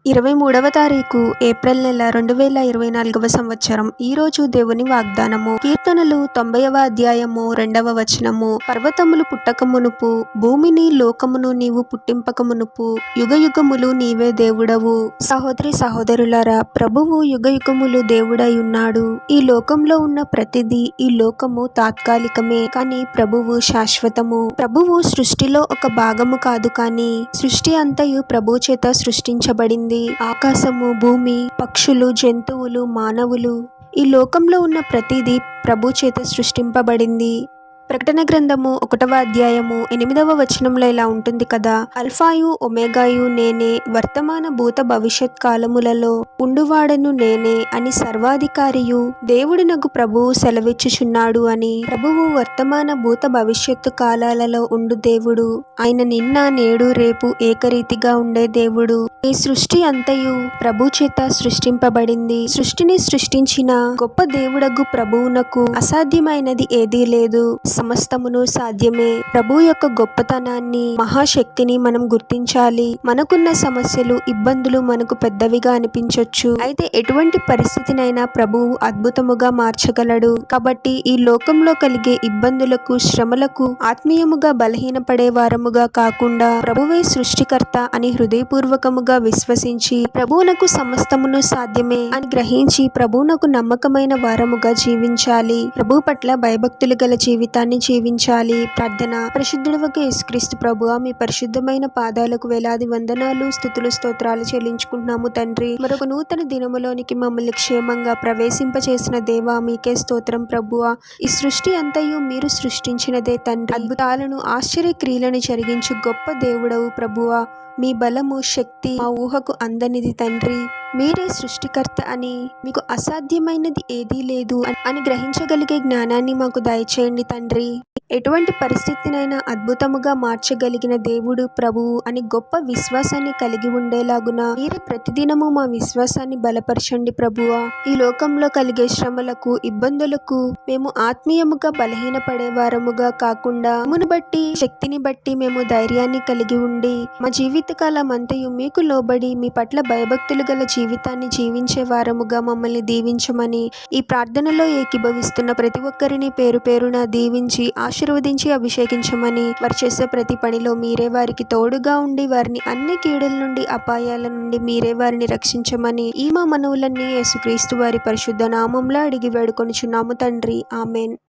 23వ తారీఖు ఏప్రిల్ నెల 2024వ సంవత్సరం. ఈరోజు దేవుని వాగ్దానము. కీర్తనలు 90వ అధ్యాయము 2వ వచనము. పర్వతములు పుట్టక మునుపు, భూమిని లోకమును నీవు పుట్టింపక మునుపు, యుగయుగములు నీవే దేవుడవు. సహోదరి సహోదరులారా, ప్రభువు యుగయుగములు దేవుడై ఉన్నాడు. ఈ లోకంలో ఉన్న ప్రతిదీ, ఈ లోకము తాత్కాలికమే, కానీ ప్రభువు శాశ్వతము. ప్రభువు సృష్టిలో ఒక భాగము కాదు, కానీ సృష్టి అంతయు ప్రభు చేత సృష్టించబడింది. ఆకాశము, భూమి, పక్షులు, జంతువులు, మానవులు, ఈ లోకంలో ఉన్న ప్రతిదీ ప్రభు చేత సృష్టింపబడింది. ప్రకటన గ్రంథము 1వ అధ్యాయము 8వ వచనంలో ఇలా ఉంటుంది కదా: అల్ఫాయు ఒమేగాయు నేనే, వర్తమాన భూత భవిష్యత్ కాలములలో ఉండువాడను నేనే అని సర్వాధికారియు దేవుడినగు ప్రభువు సెలవిచ్చుచున్నాడు అని. ప్రభువు వర్తమాన భూత భవిష్యత్తు కాలాలలో ఉండు దేవుడు. ఆయన నిన్న, నేడు, రేపు ఏకరీతిగా ఉండే దేవుడు. ఈ సృష్టి అంతయు ప్రభు చేత సృష్టింపబడింది. సృష్టిని సృష్టించిన గొప్ప దేవుడగు ప్రభువునకు అసాధ్యమైనది ఏదీ లేదు. సమస్తమును సాధ్యమే. ప్రభు యొక్క గొప్పతనాన్ని, మహాశక్తిని మనం గుర్తించాలి. మనకున్న సమస్యలు, ఇబ్బందులు మనకు పెద్దవిగా అనిపించొచ్చు. అయితే ఎటువంటి పరిస్థితినైనా ప్రభువు అద్భుతముగా మార్చగలడు. కాబట్టి ఈ లోకంలో కలిగే ఇబ్బందులకు, శ్రమలకు ఆత్మీయముగా బలహీనపడే వారముగా కాకుండా, ప్రభువే సృష్టికర్త అని హృదయపూర్వకముగా విశ్వసించి, ప్రభువునకు సమస్తమును సాధ్యమే అని గ్రహించి, ప్రభువునకు నమ్మకమైన వారముగా జీవించాలి. ప్రభు పట్ల భయభక్తులు గల జీవితాన్ని జీవించాలి. ప్రార్థన. పరిశుద్ధుడవగు యేసుక్రీస్తు ప్రభువా, మీ పరిశుద్ధమైన పాదాలకు వేలాది వందనాలు, స్తుతులు, స్తోత్రాలు చెల్లించుకుంటున్నాము తండ్రి. మరొక నూతన దినములోనికి మమ్మల్ని క్షేమంగా ప్రవేశింపచేసిన దేవా, మీకే స్తోత్రం ప్రభువా. ఈ సృష్టి అంతయు మీరు సృష్టించినదే తండ్రి. అద్భుతాలను, ఆశ్చర్య క్రియలను జరిగించు గొప్ప దేవుడవు ప్రభువా. మీ బలము, శక్తి మా ఊహకు అందనిది తండ్రి. మీరే సృష్టికర్త అని, మీకు అసాధ్యమైనది ఏదీ లేదు అని గ్రహించగలిగే జ్ఞానాన్ని మాకు దయచేయండి తండ్రి. ఎటువంటి పరిస్థితినైనా అద్భుతముగా మార్చగలిగిన దేవుడు ప్రభువు అని గొప్ప విశ్వాసాన్ని కలిగి ఉండేలాగున మీరే ప్రతిదినము మా విశ్వాసాన్ని బలపరచండి ప్రభువా. ఈ లోకంలో కలిగే శ్రమలకు, ఇబ్బందులకు మేము ఆత్మీయముగా బలహీనపడే వారముగా కాకుండా, మును బట్టి, శక్తిని బట్టి మేము ధైర్యాన్ని కలిగి ఉండి, మా జీవితకాలం అంతయు మీకు లోబడి, మీ పట్ల భయభక్తులు గల జీవితాన్ని జీవించే వారముగా మమ్మల్ని దీవించమని, ఈ ప్రార్థనలో ఏకీభవిస్తున్న ప్రతి ఒక్కరిని పేరు పేరున దీవించి ఆశీర్వదించి అభిషేకించమని, వారు చేసే ప్రతి పనిలో మీరే వారికి తోడుగా ఉండి, వారిని అన్ని కీడుల నుండి, అపాయాల నుండి మీరే వారిని రక్షించమని, ఈ మా మనవులన్నీ యేసుక్రీస్తు వారి పరిశుద్ధ నామంలో అడిగి వేడుకొనుచున్నాము తండ్రి. ఆమెన్.